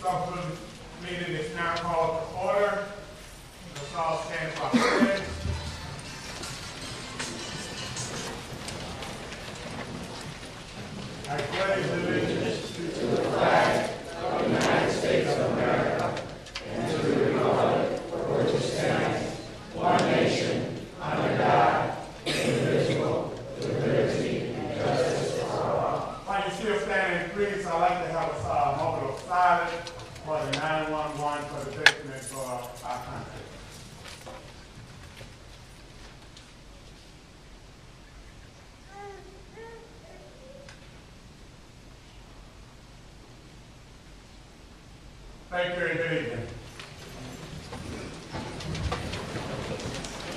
Sauk Village meeting is now called to order. Let's all stand for our pledge. I pledge allegiance to the flag of the United States of America and to the republic for which it stands, one nation, under God, indivisible, with liberty and justice for all. While you're still standing, please, I'd like to have a moment of silence for the 911 for the victims for our country. Thank you and good evening.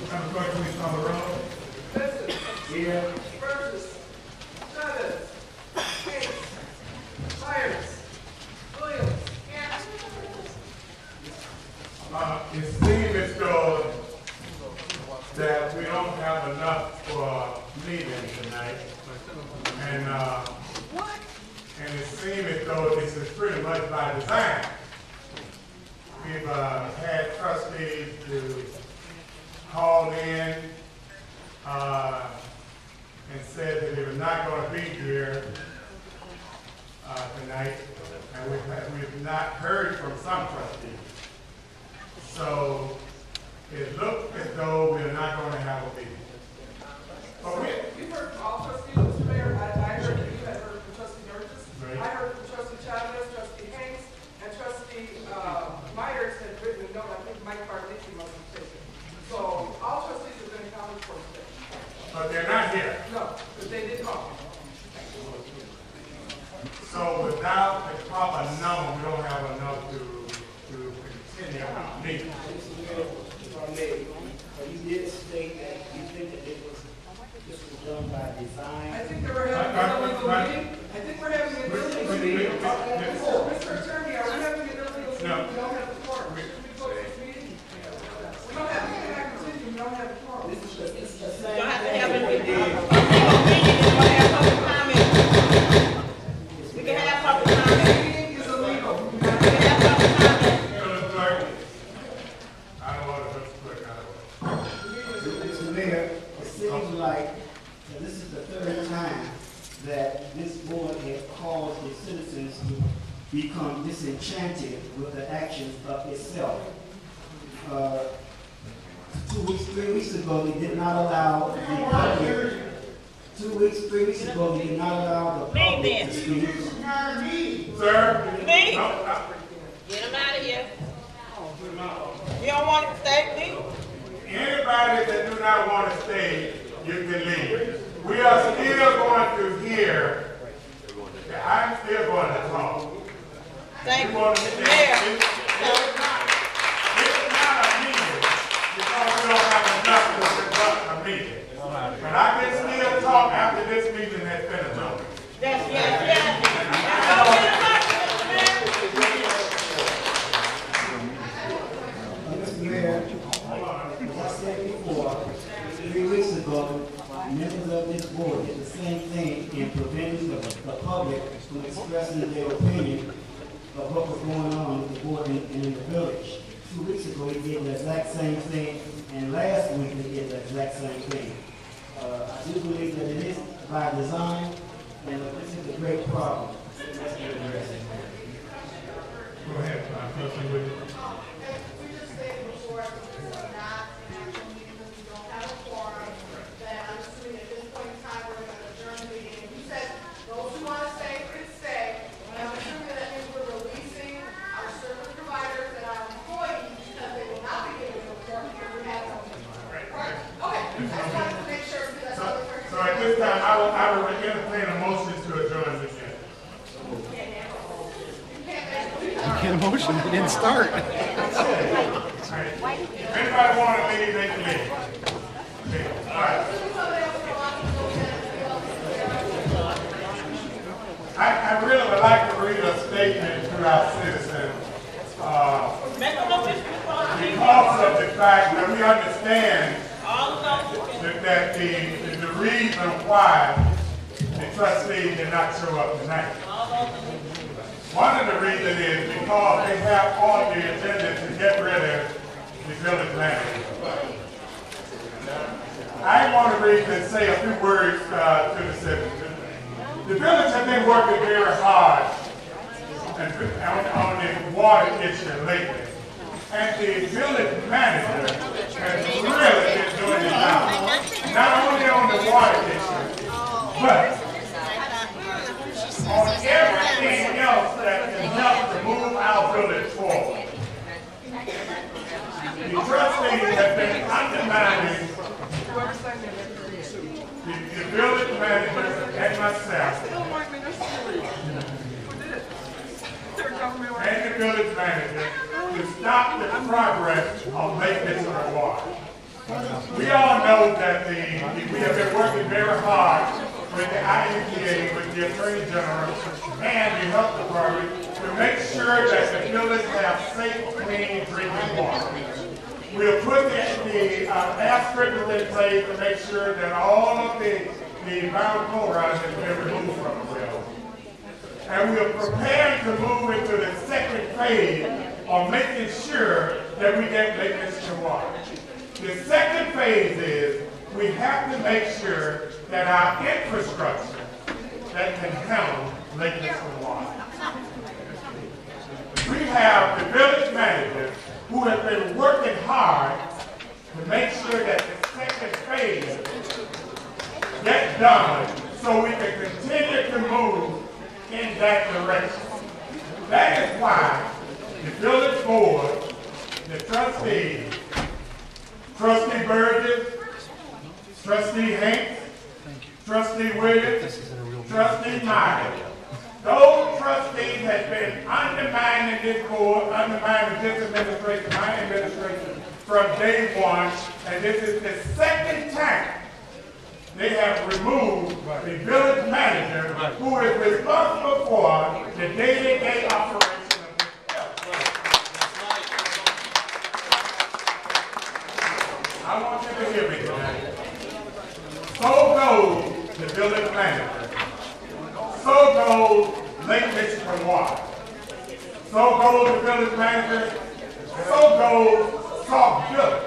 Madam Clerk, please call the roll. Vincent. Here. Burgess. Chavez. Hayes. Myers. Williams. It seems as though that we don't have enough for a meeting tonight. And it seems as though this is pretty much by design. We've had trustees to call in and said that they were not going to be here tonight, and we've not heard from some trustees. So it looks as though we're not going to have a meeting. But You've heard from all trustees, Mr. Mayor. I heard that you had heard from Trustee Burgess. Right. I heard from Trustee Chavez, Trustee Hayes, and Trustee Myers had written a note. I think Mike Barnett must have taken. So all trustees have been accounted for today. But they're not here. No, because they didn't call. So without a proper number, we don't have enough to continue our meeting. If I may, you did state that you think that this was done by design. I think that we're having an illegal meeting. I think we're having an illegal meeting. Mr. Attorney, are we having an illegal meeting? No. We don't have the quorum. Should we close this meeting? We don't have, we cannot continue, we don't have the quorum. This is the You same don't have to thing have that it. we We did. can have public comment. We can have public comment. Meeting is illegal. We can have public comment. Mr. Clerk, I don't want to Mr. Clerk out of Mr. Mayor, it seems like that this is the third time that this board has caused the citizens to become disenchanted with the actions of itself. 3 weeks ago, they did not allow the public. 3 weeks ago, they did not allow the public to speak. Sir? Me? No, Get him out of here. You don't want to stay, me? anybody that do not want to stay, you can leave. We are still going to hear. I'm still going to talk. Thank We you. want to stay. Mayor. It's not a meeting because we don't have enough to conduct a meeting. But I can still talk after this meeting has been adjourned. Yes. Mr. Mayor, as I said before, 3 weeks ago, members of this board did the same thing in preventing the public from expressing their opinion of what was going on with the board and in the village. 2 weeks ago, he did the exact same thing, and last week, he did the exact same thing. I do believe that it is by design, and this is a great problem. Let's get addressed. Go ahead, Trustee Williams. We just stated before, this is not an actual meeting, because we don't have a quorum, that I'm assuming at this point in time, we're going to adjourn the meeting. You said those who want to stay, could stay, and I'm assuming that means we're releasing our service providers and our employees, because they will not be given a quorum, because we have no meeting. Right? Okay, I just wanted to make sure, because that's all the So at this time, I will entertain a motion to adjourn this meeting. Get a motion, we didn't start. If anybody want to leave, they can leave. Okay, all right. I really would like to read a statement to our citizens because of the fact that we understand that the reason why the trustees did not show up tonight. One of the reasons is because they have on the agenda to get rid of the village manager. I want to read and say a few words to the citizens. The village has been working very hard on the water issue lately. And the village manager has really been doing it now. Not only on the water issue, but on everything else that can help to move our village forward. The trustees have been undermining the village manager and myself, and the village manager, to stop the progress of Lake Michigan water. We all know that we have been working very hard with the IEPA, with the Attorney General, and the Health Department to make sure that the village have safe, clean drinking water. We'll put the asterisks in place to make sure that all of the vinyl chloride has been removed from the well. And we are preparing to move into the second phase of making sure that we get Lake Michigan water. The second phase is we have to make sure that our infrastructure that can handle Lake Michigan water. We have the village manager who has been working hard to make sure that the second phase gets done so we can continue to move in that direction. That is why the village board, the trustees, Trustee Burgess, Trustee Hanks, Trustee Williams, Trustee Myers, those trustees have been undermining this board, undermining this administration, my administration, from day one, and this is the second time they have removed the village manager who is responsible for the day-to-day operation of this village. I want you to hear me tonight. So goes the village manager. So goes Lake Michigan water. So goes the village manager. So goes Sauk Village.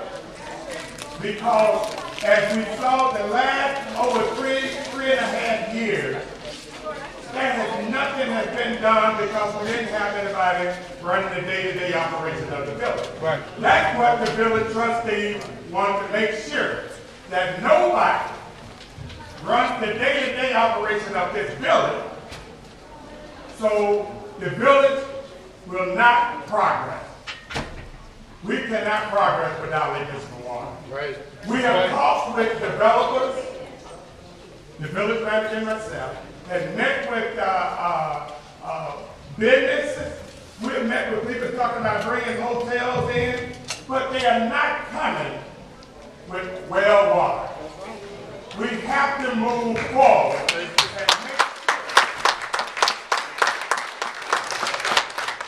Because as we saw the last over three and a half years, nothing has been done because we didn't have anybody running the day-to-day operation of the village. Right. That's what the village trustees want to make sure, that nobody runs the day-to-day operation of this village, so the village will not progress. We cannot progress without Lake Michigan water. Right. We have talked with developers, the village manager and myself, have met with businesses. We have met with people talking about bringing hotels in, but they are not coming with well water. We have to move forward and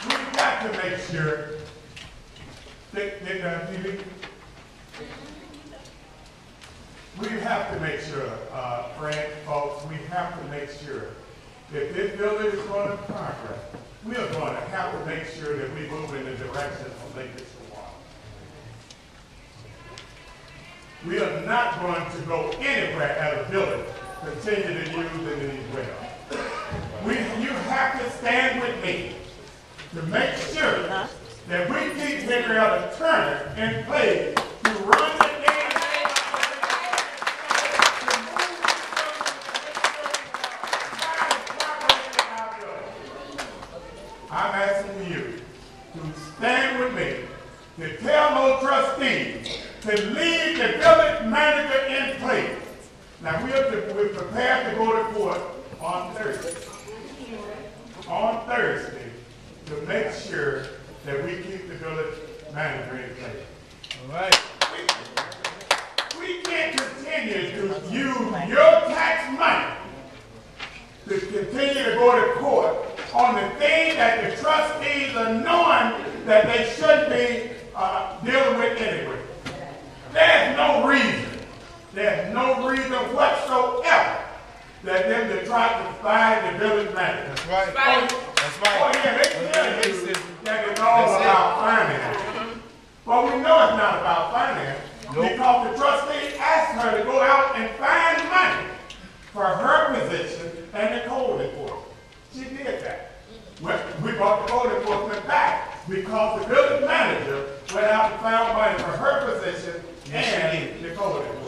we've got to make sure we have to make sure, Frank, folks, we have to make sure that this building is going to progress. We are going to have to make sure that we move in the direction of Lake Michigan water. We are not going to go anywhere as a village continue to use these wells. You have to stand with me to make sure that we keep Henrietta Turner in place to run the day-to-day operation. I'm asking you to stand with me to tell those trustees to leave the village manager in place. Now we're prepared to go to court on Thursday. On Thursday, to make sure that we keep the village manager in place. All right. We can't continue to use your tax money to continue to go to court on the thing that the trustees are knowing that they should be dealing with anyway. There's no reason no reason whatsoever that them to try to fire the village manager. That's right. Right. That's right. Oh yeah, they tell you that it's all about finance. But we know it's not about finance because the trustee asked her to go out and find money for her position and the code enforcement. She did that. We brought the code enforcement back because the village manager went out and found money for her position and the code enforcement.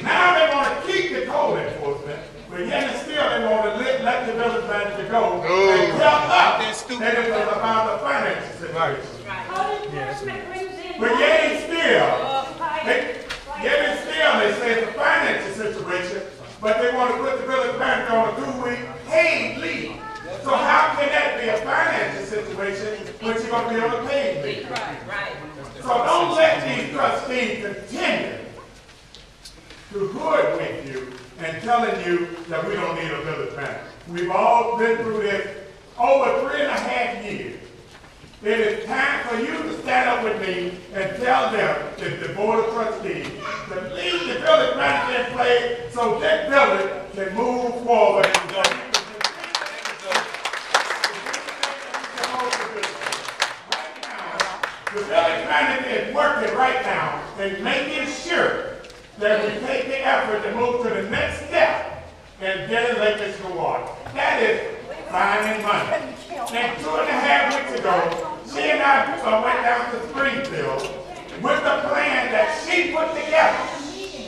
Now they want to keep the code enforcement, but yet and still they want to let the village manager go and tell us that it was about the financial situation. But yet and still they say it's a financial situation, but they want to put the village manager on a 2-week paid leave. So how can that be a financial situation when you're going to be on a paid leave? Right. So don't let these trustees continue to hoodwink you and telling you that we don't need a village manager. We've all been through this over 3.5 years. It is time for you to stand up with me and tell them that the Board of Trustees to leave the village manager in place so this village can move forward. The village manager is working right now and making sure that we take the effort to move to the next step and get electric water. That is finding money. And 2.5 weeks ago, she and I went down to Springfield with the plan that she put together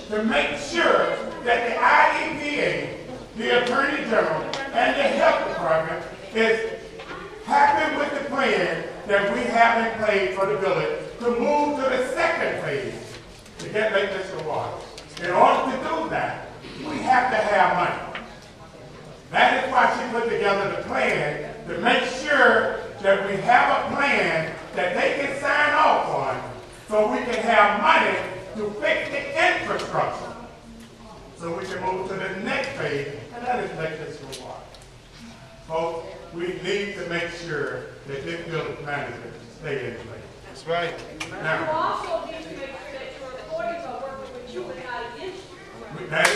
to make sure that the IEPA, the Attorney General, and the Health Department is happy with the plan that we have in place for the village to move to the second phase to get electric water. In order to do that, we have to have money. That is why she put together the plan to make sure that we have a plan that they can sign off on so we can have money to fix the infrastructure so we can move to the next phase, and that is electric water. Folks, we need to make sure that this village manager stay in place. That's right. Now, You also need to make sure that your employees are working with you and not against you. That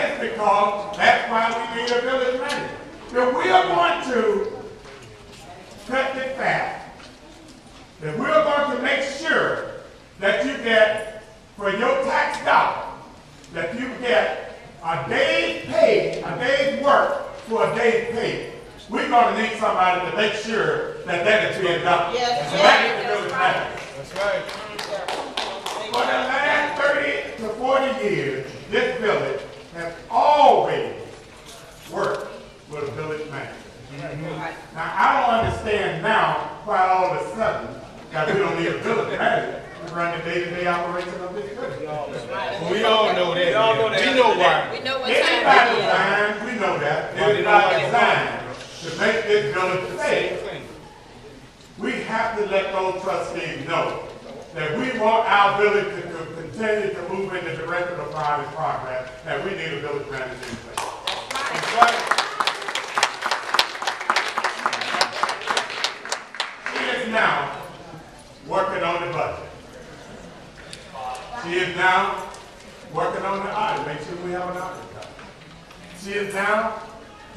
is because that's why we need a village manager. If we are going to cut the fat, if we are going to make sure that you get, for your tax dollar, that you get a day's pay, a day's work for a day's pay, we're going to need somebody to make sure that that is being done. Yes, That's right. For the last 30 to 40 years, this village has always worked with a village manager. Now, I don't understand now why all of a sudden that we don't need a village manager to run the day-to-day operation of this village. Well, we all know that. We know why. We know what Everybody time designed, we know that, everybody designed to make this village safe. We have to let those trustees know that we want our village to continue to move in the direction of progress, and we need a village manager in place. That's right. She is now working on the budget. She is now working on the audit, make sure we have an audit. She is now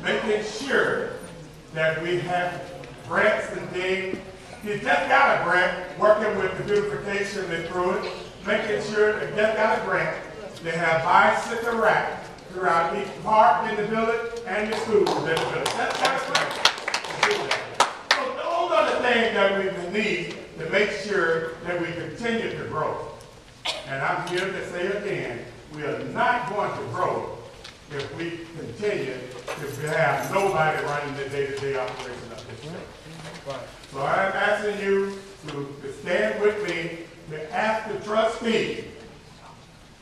making sure that we have grants and things. She just got a grant working with the beautification and through it, making sure they just got a grant. They have bicycle racks throughout each park in the village and the schools in the village. That's got a grant to do that. So those are the things that we need to make sure that we continue to grow. And I'm here to say again, we are not going to grow if we continue to have nobody running the day-to-day operation of this state. Right. So I'm asking you to stand with me to ask the trustees,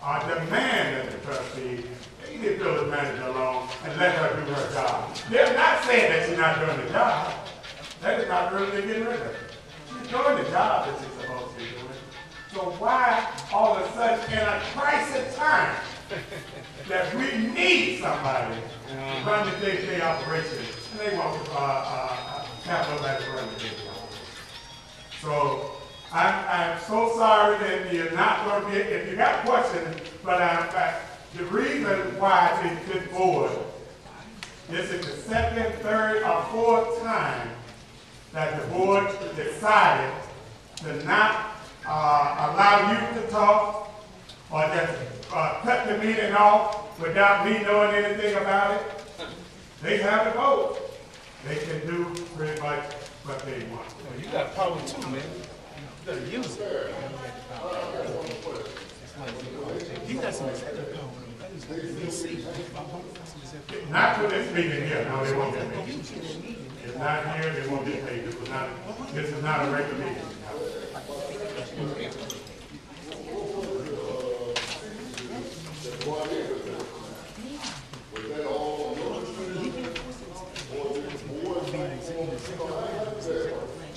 or demand of the trustees, leave the village manager alone and let her do her job. They're not saying that she's not doing the job. That is not really getting rid of her. She's doing the job that she's supposed to be doing. So why all of a sudden in a crisis time that we need somebody to run the day-to-day operation, and they want to have nobody to run the day-to-day operation. So I'm so sorry that you're not going to get, if you got questions, but the reason why this board, this is the second, third, or fourth time that the board decided to not allow you to talk or just cut the meeting off without me knowing anything about it. They have the vote. They can do pretty much what they want. Well, you got power too, man. You gotta use it. He got some executive power. Not for this meeting here. No, they won't get paid. It's not here. They won't get paid. This is not a regular meeting.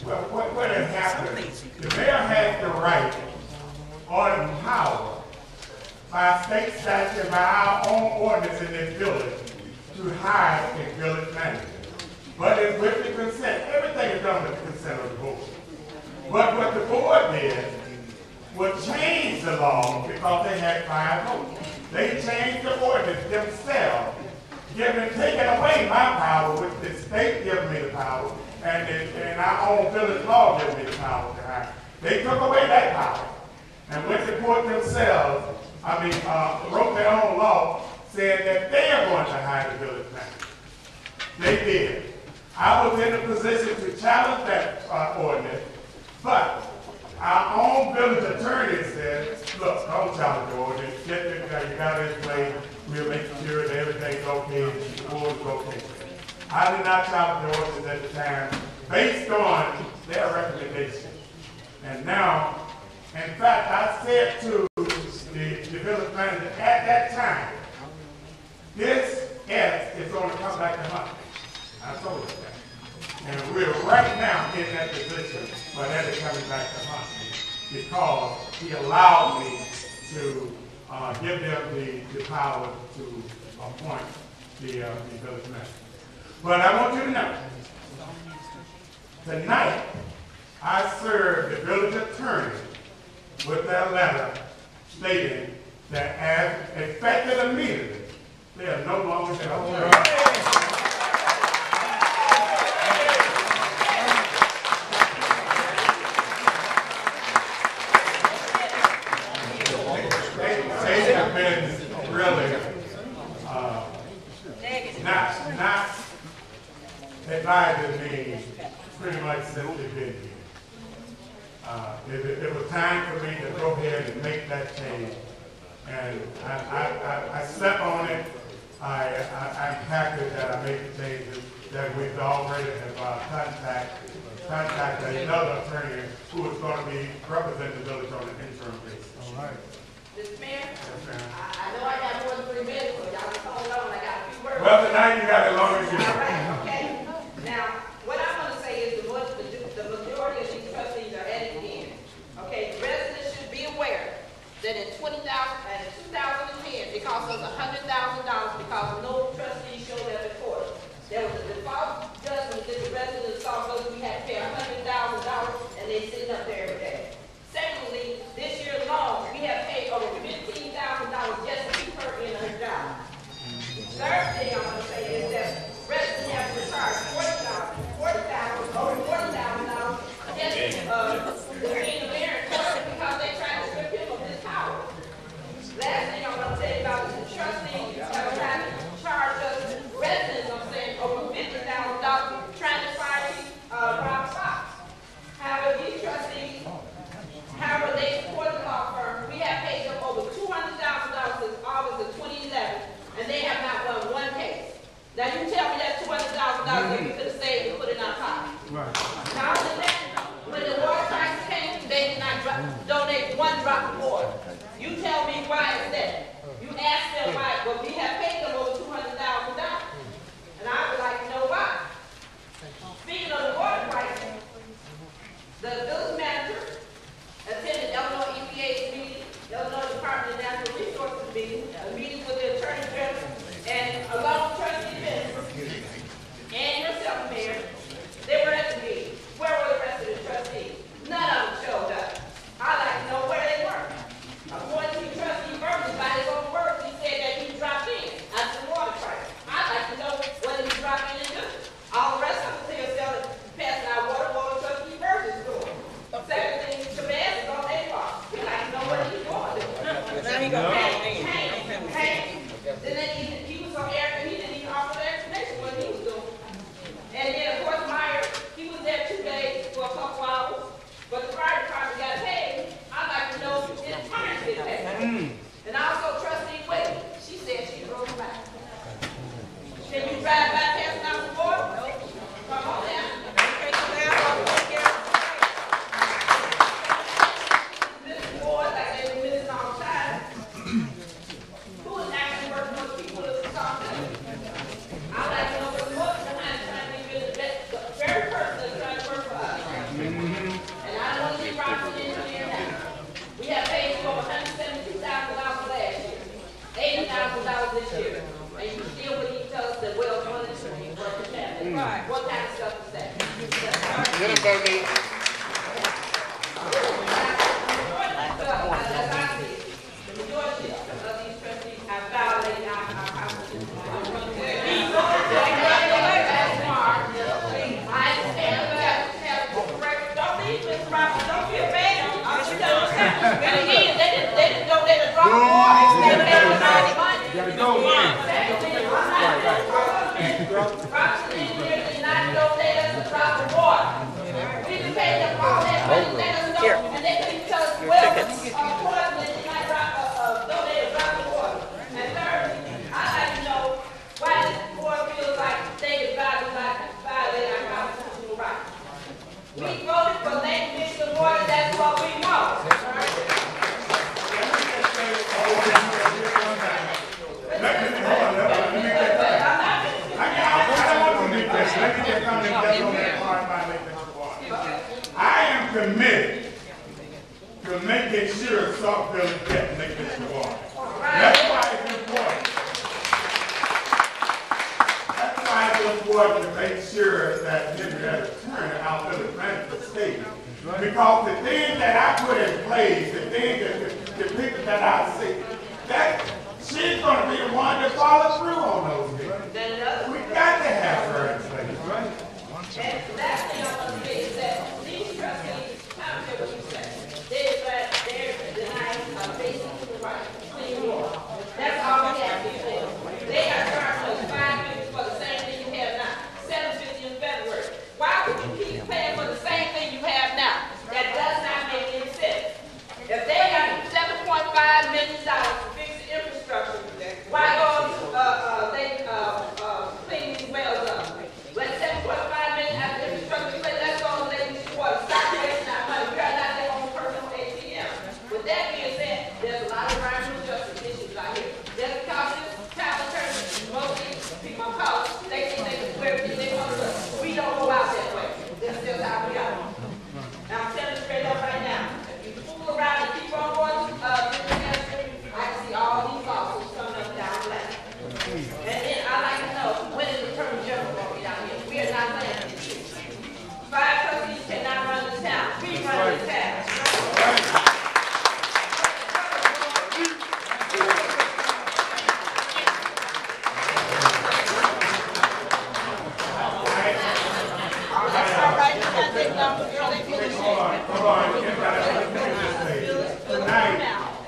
Well, what has happened? The mayor has the right or the power by state statute, by our own ordinance in this village, to hire a village manager. But it's with the consent. Everything is done with the consent of the board. But what the board did was change the law because they had 5 votes. They changed the ordinance themselves, taking away my power, which the state gives me the power, and our own village law gives me the power to hire. They took away that power and went to court themselves. Wrote their own law saying that they are going to hire the village manager. They did. I was in a position to challenge that ordinance, but our own village attorney said, look, don't challenge the ordinance. You got it in place. We'll make sure that everything's okay and the board's okay. I did not challenge the ordinance at the time based on their recommendation. And now, in fact, I said to the village manager at that time, this S is going to come back to money. I told him that. And we're right now in that position where that is coming back to money because he allowed me to give them the power to appoint the village manager. But I want you to know, tonight I served the village attorney with their letter stating that as effective immediately, they are no longer going to They have been really not advising me pretty much since they've been here. It was time for me to go ahead and make that change. And I slept on it. I'm happy that I made the changes, that we've already have contacted another attorney who is going to be representing the village on an interim basis. All right. Mr. Mayor, Yes, ma'am. I know I got more than 3 minutes, but y'all just hold on, I got a few words. Well, tonight you got it longer than you. All right, okay. Now, what I'm going to say is the majority of these trustees are at it again. Okay, the residents should be aware that in 2010, it cost us $100,000 because no trustee showed up at court. There was a default judgment that the residents saw, so we had to pay $100,000, and they sitting up there every day. Secondly, this year alone, we have paid over $15,000 just to keep her in her job. Third thing I'm going to say is that residents have to charge over $40,000 just to be in the mayor court because they're trying to strip him of his power. Last thing I'm going to say about the trustees have tried to charge us residents, I'm saying, over $50,000 trying to fire Rob Fox. However, these trustees, however, they support the law firm. We have paid them over $200,000 since August of 2011, and they have not won one case. Now, you tell me that's $200,000 that we could have saved and put in our pocket. Right. Now, when the water prices came, they did not donate 1 drop of water. You tell me why is that? You ask them why, but we have paid them over $200,000. And I would like to know why. Speaking of the water prices, the village manager attended Illinois EPA's meeting, Illinois Department of Natural Resources meeting, a meeting with the Attorney General, and along with Trustee Benson, and yourself, Mayor, they were at the meeting. Where were the rest of the trustees? None of them showed up. Robinson engineer now. We have paid you over $172,000 last year, $80,000 this year. And you still wouldn't tell us that well done and you work the family. Right. What kind of stuff is that? Get him, Bernie. The majority of these trustees have violated our constitution. I understand that. Don't leave, Mr. Robinson. Don't feel bad. I'm just telling you. And again, they didn't go there to draw the water. They paid money. You gotta go, man. Robinson engineers did not donate us to drop the water. We can pay them all that money, let us know, and they couldn't tell us, well, Portland did not donate to drop the water. And thirdly, I'd like to know why this board feels like they violate our constitutional rights. We voted for land commission water, that's what we want. I am committed to making sure Sauk Village gets liquid water. That's why it's important. That's why it's important to make sure that Henrietta Turner out there the management state. Because the things that I put in place, the things that the people that I see, that she's going to be the one that follows through on those things. We got to have her in place, right? And the last thing I want to say is that these trustees, I don't care what you say, they're denying basic human rights, clean water. That's all we have to do. They are charging us $5 million for the same thing you have now, $750 in February. Why would you keep paying for the same thing you have now? That does not make any sense. If they got $7.5 million to fix the infrastructure, why go clean these wells up? Let $7.5 million after infrastructure, let's go and let these water stop wasting our money. We are not their own personal ATM. With that being said, there's a lot of environmental justice issues out here. Just because this town attorney, mostly people of color, they think they can do everything they want to do. We don't go out that way. That's just how we are. Now I'm telling you straight up right now, if you fool around and keep on going I can see all these lawsuits coming up down the line. And then I'd like to know, when is the Attorney General going to be down here? We are not playing this shit. 5 trustees cannot run this town. We run this town.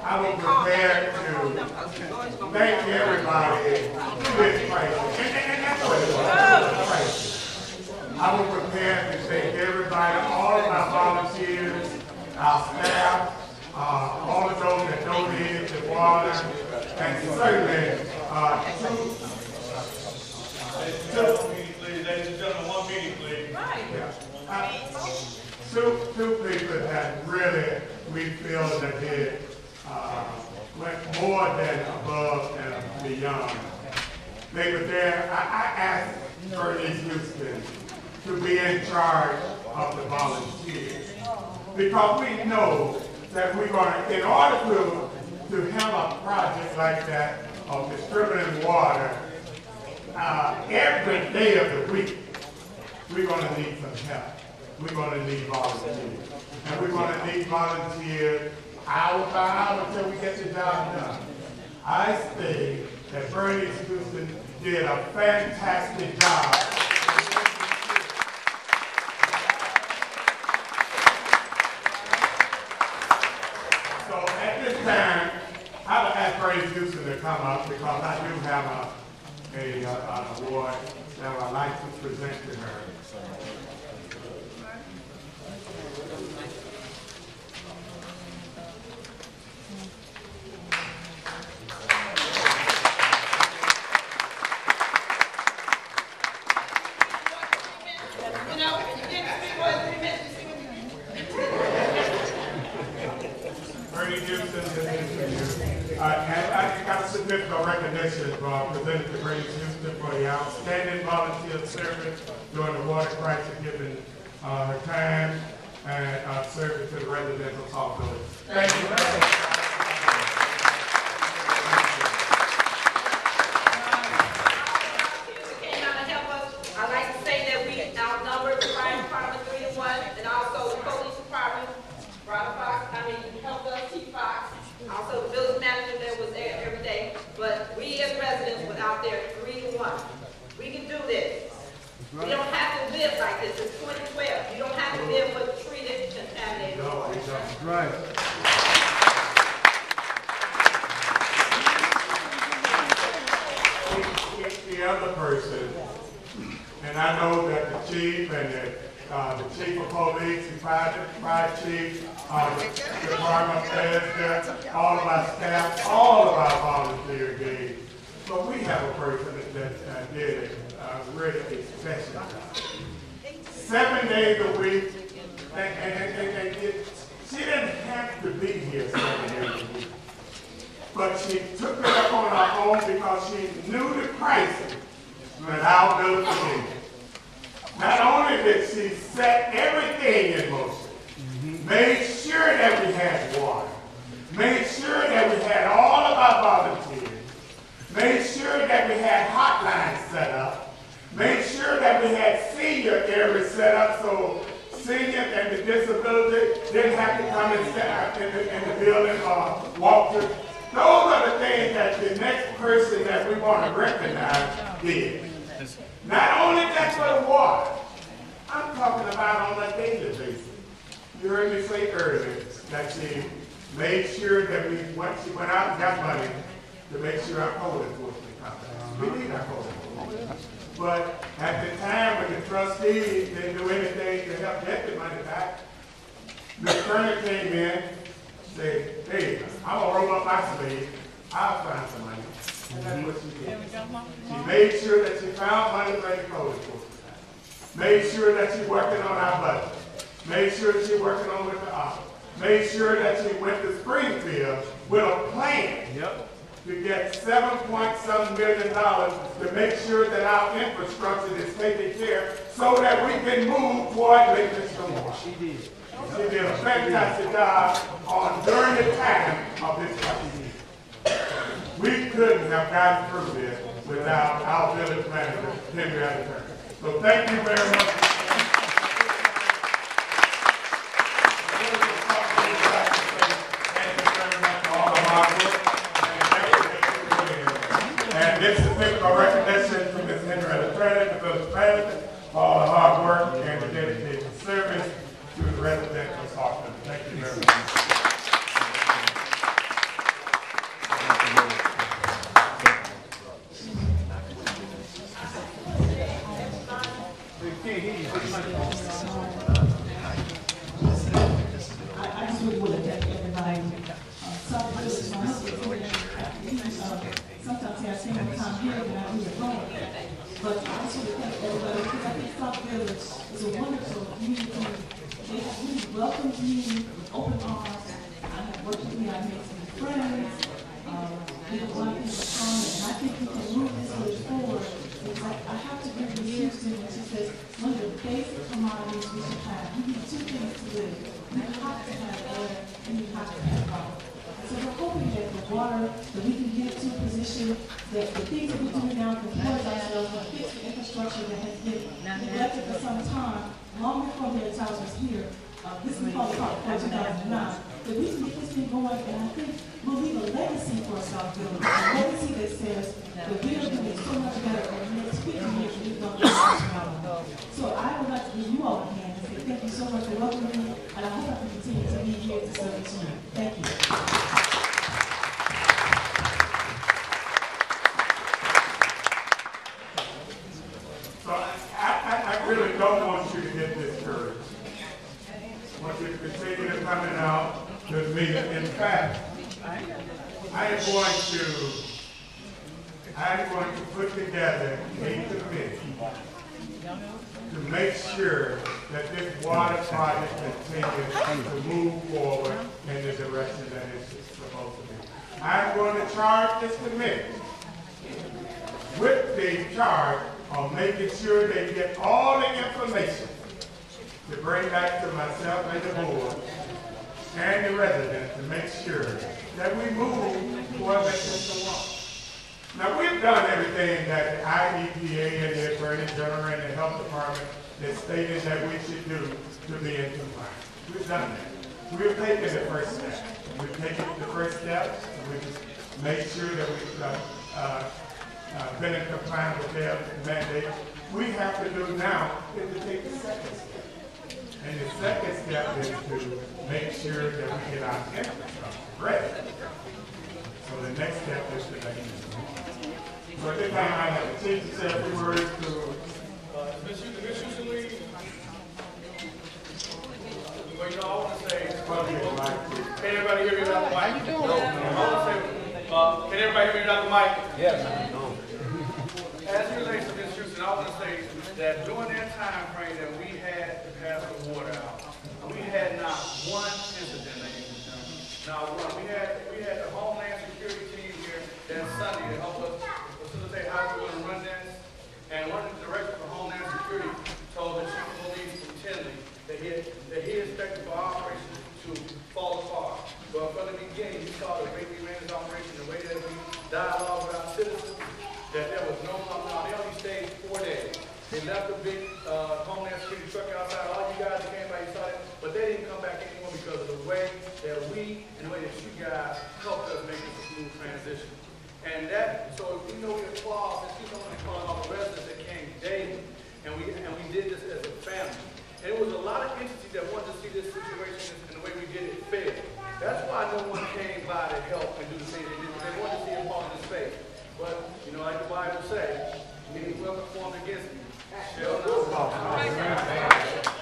I will prepare to thank everybody who is fighting. And that's what it was. I will prepare to thank everybody, all of our volunteers, our staff, all of those that donated the water, and certainly ladies and gentlemen, one meeting, please. Two people that really, we feel that they went more than above and beyond. They were there. I asked Bernice Houston to be in charge of the volunteers because we know that we're going to, in order to have a project like that of distributing water every day of the week, we're going to need some help. We're going to need volunteers. And we're going to need volunteers hour by hour until we get the job done. I think that Bernice Houston did a fantastic job. So at this time, I would ask Bernice Houston to come up because I do have an award that I'd like to present to her. Presented to Bernice Houston for the outstanding volunteer service during the water crisis, given her time. and service to the residents of Sauk Village. Thank you. Also, the village manager that was there every day, but we as residents were out there 3-1. We can do this. We don't have to live like this. It's 2012. You don't have to live with treated, contaminated water. That's right. The other person, and I know that the chief and the chief of police, the fire chief, the department of feds, all of our staff, all of our volunteer days. But we have a person that did a really special job. 7 days a week, and she didn't have to be here 7 days a week. But she took it up on her own because she knew the crisis that our village was in. Not only did she set everything in motion, made sure that we had water, made sure that we had all of our volunteers, made sure that we had hotlines set up, made sure that we had senior areas set up so seniors and the disability didn't have to come and sit out in the building or walk through. Those are the things that the next person that we want to recognize did. Not only that for the water, I'm talking about on a daily basis. You heard me say earlier that she made sure that once she went out and got money to make sure our code enforcement comes. We need our code enforcement. But at the time when the trustees didn't do anything to help get the money back, Ms. Turner came in, said, hey, I'm going to roll up my sleeve. I'll find some money. And that's what she did. She made sure that she found money for the code enforcement. Made sure that she's working on our budget. Made sure that she's working on with the office. Made sure that she went to Springfield with a plan to get $7.7 million to make sure that our infrastructure is taken care of so that we can move toward making some more. She did. She did a fantastic job during the time of this crisis. We couldn't have gotten through this without our village manager, Henrietta Turner. So thank you very much. Thank you very much for all the hard work. And this is a recognition from Ms. Henrietta Turner, the village manager, for all the hard work and the dedicated service to the residents of Sauk Village. Thank you very much. I just really want to thank everybody. Sauk Village is my city. Sometimes I spend more time here than I do at home. But I just want to thank everybody because I think Sauk Village is a wonderful community. They have really welcomed me with open arms. I have worked with me. I made some friends. We have a lot of people come, and I think we can move this village forward. It's like I have to agree with Houston when she says one of the basic commodities we should have. We need two things to live. You have to have air and you have to have water. So we're hoping that the water, that we can get to a position that the things that we're doing now can help ourselves and fix the infrastructure that has been neglected for some time, long before the Towers was here. This is called Park for 2009. That we can get this thing going, and I think we'll leave a legacy for Sauk Village. A legacy that says that we are doing so much better over the next 50 years than we've done now. So I would like to give you all a hand and say thank you so much for welcoming me, and I hope I can continue to be here to serve you. Thank you. So I really don't want you to get discouraged. I want you to continue to come out to me. In fact, I am going to put together a committee to make sure that this water project continues to move forward in the direction that it's supposed to be. I'm going to charge this committee with the charge of making sure they get all the information to bring back to myself and the board and the residents to make sure that we move toward making the law. Now, we've done everything that the IEPA and the Attorney General and the Health Department has stated that we should do to be in compliance. We've done that. We've taken the first step. We've taken the first step. We've made sure that we've been in compliance with their mandate. We have to do now is to take the second step. And the second step is to make sure that we get our infrastructure ready. So the next step is to make it. So at this time, I have to teach to say a few words to Ms. Houston Lee. Well, you know, I want to say, can everybody hear me without the mic? How you doing? I want to say, can everybody hear me without the mic? Yes. As it relates to Ms. Houston, I want to say that during that time frame that we had to pass the water out, we had not one incident. Not one. We had the Homeland Security team here that Sunday to help us facilitate how we're going to run this. And one of the directors for Homeland Security told the chief of police from Tinley that he expected for our operation to fall apart. But from the beginning, he saw the way we ran this operation, the way that we dialogue with our citizens, that there was no problem. They only stayed 4 days. They left a big Homeland Security truck outside. All you guys that came by, you saw it, but they didn't come back anymore because of the way that we and the way that you guys helped us make this a smooth transition. And that, so we know we applaud, and she's only calling all the residents that came daily, and we did this as a family. And it was a lot of entities that wanted to see this situation and the way we did it fair. That's why no one came by to help and do the things they did. They wanted to see a part of the space. But, you know, like the Bible says, any weapon formed against me shall not prosper.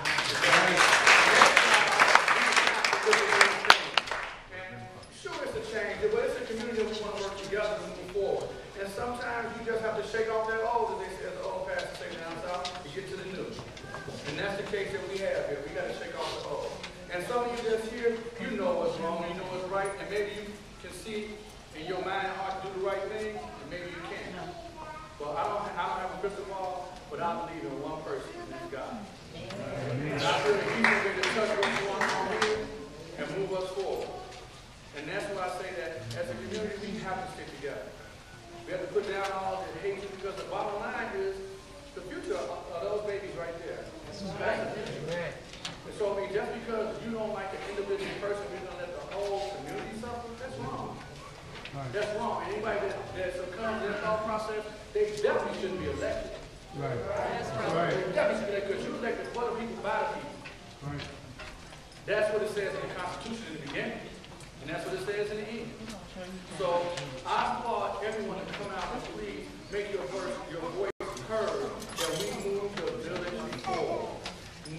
Sure, it's a change, but it's a community that we want to work together to move forward. And sometimes you just have to shake off that old, as the old pastor say down south, to get to the new. And that's the case that we have here. We got to shake off the old. And some of you that's here, you know what's wrong, you know what's right, and maybe you can see in your mind and heart to do the right thing, and maybe you can't. Well, I don't have a crystal ball, but I believe in one person, and that's God. And I feel that He's going to touch what's going on here and move us forward. And that's why I say that as a community, we have to stick together. We have to put down all the hate, because the bottom line is the future of those babies right there. That's the future. And so, I mean, just because you don't like an individual person, we're going to let the whole community suffer, that's wrong. That's wrong. Anybody that succumbs to that thought process, they definitely shouldn't be elected. Right. That's right. They definitely should be elected, because you elected for the people, by the people. Right. That's what it says in the Constitution in the beginning. And that's what it says in the end. So I applaud everyone to come out and please make your voice heard, that we move the village forward.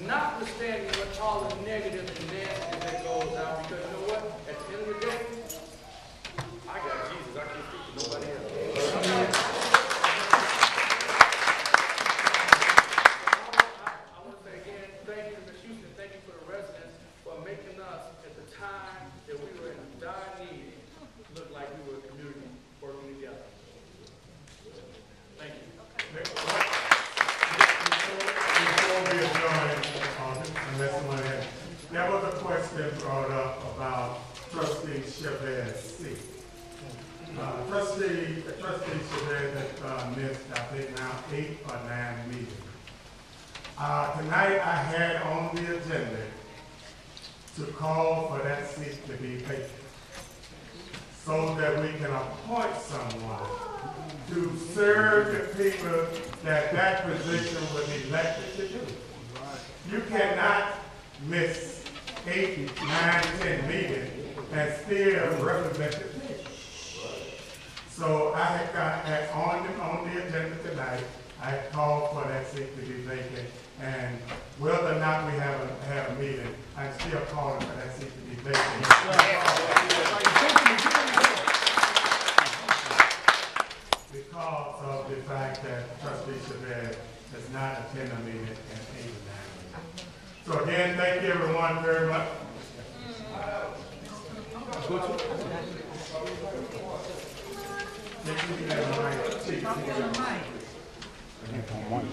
Notwithstanding what all the negative and nasty that goes out, because you know what? At the end of the day, I got Jesus. I can't speak to nobody else. I want to say again, thank you to Ms. Houston. Thank you for the residents for making us, at the time that we were in dire need, look like we were a community working together. Thank you. Before we adjourn, unless someone has, there was a question brought up about Trustee Chavez C. Trustee Chavez has missed, I think, now 8 or 9 meetings. Tonight I had on the agenda to call for that seat to be vacant, so that we can appoint someone to serve the people that position was elected to do. You cannot miss 8, 9, 10 meetings and still represent the people. So I had on the agenda tonight, I had called for that seat to be vacant, and whether or not we have a meeting, I'm still calling for that seat to be vacant. Because of the fact that Trustee Chavez does not attend a meeting in 8 or 9 meetings. So again, thank you everyone very much. One.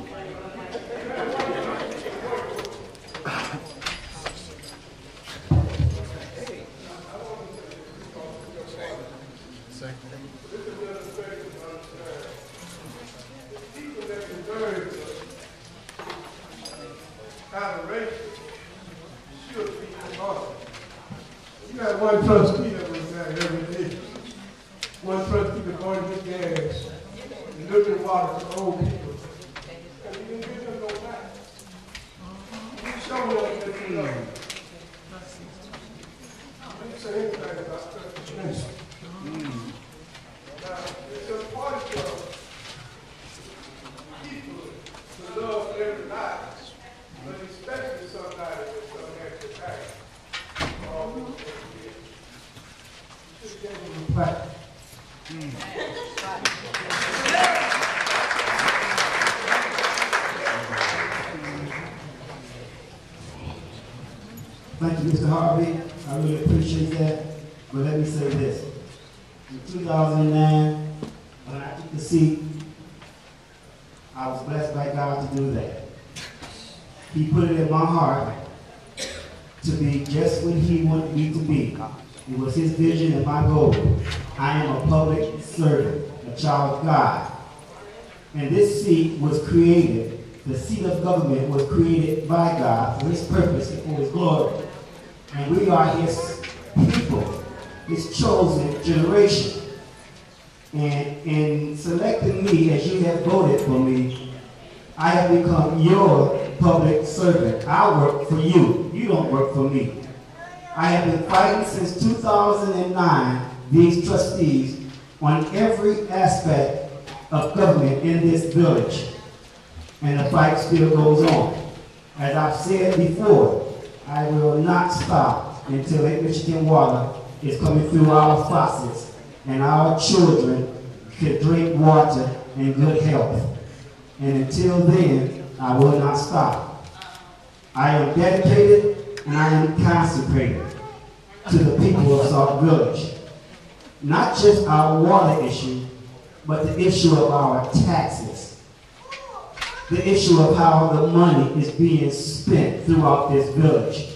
You got one trustee that was there every day. One trustee that going to get gas and looking water for old people. And you didn't give them no back. You show me that you know. I didn't say anything about trustee. Now, it's important for people to love everybody, but especially somebody with some extra back. Thank you, Mr. Harvey. I really appreciate that. But let me say this. In 2009, when I took the seat, I was blessed by God to do that. He put it in my heart to be just what he wanted me to be. It was his vision and my goal. I am a public servant, a child of God. And this seat was created, the seat of government was created by God for his purpose and for his glory. And we are his people, his chosen generation. And in selecting me as you have voted for me, I have become your public servant. I work for you. You don't work for me. I have been fighting since 2009, these trustees, on every aspect of government in this village. And the fight still goes on. As I've said before, I will not stop until Lake Michigan water is coming through our faucets and our children can drink water in good health. And until then, I will not stop. I am dedicated and I am consecrated to the people of Sauk Village. Not just our water issue, but the issue of our taxes. The issue of how the money is being spent throughout this village.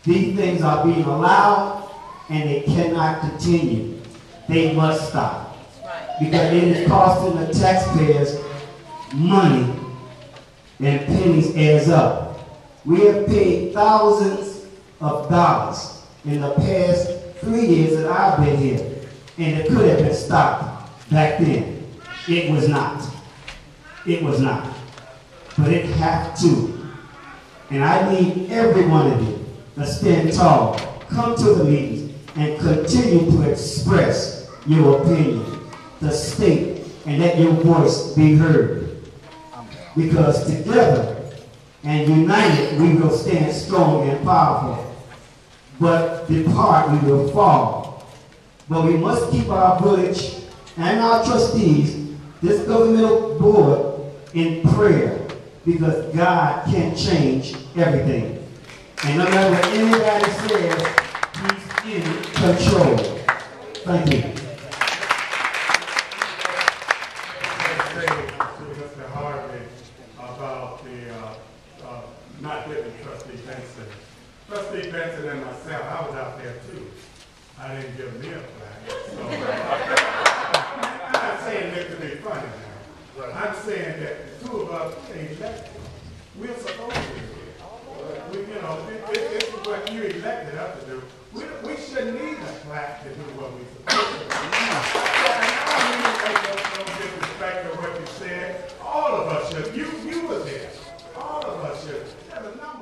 These things are being allowed and they cannot continue. They must stop. Because it is costing the taxpayers money and pennies adds up. We have paid thousands of dollars in the past 3 years that I've been here. And it could have been stopped back then. It was not. It was not. But it had to. And I need every one of you to stand tall, come to the meetings, and continue to express your opinion, to state, and let your voice be heard. Because together and united, we will stand strong and powerful. But depart, we will fall. But we must keep our village and our trustees, this governmental board, in prayer. Because God can change everything. And no matter what anybody says, he's in control. Thank you. Mr. Harvey about the not getting Trustee Benson. Trustee Benson and myself, I was out there too. I didn't give me a flag. So, I'm not saying this to be funny now. I'm saying that the two of us elected, we're supposed to do it. You know, this is what you elected us to do. We shouldn't need a plaque to do what we're supposed to do. I don't mean to make no disrespect of what you said. All of us should. You were there. All of us should. There's a number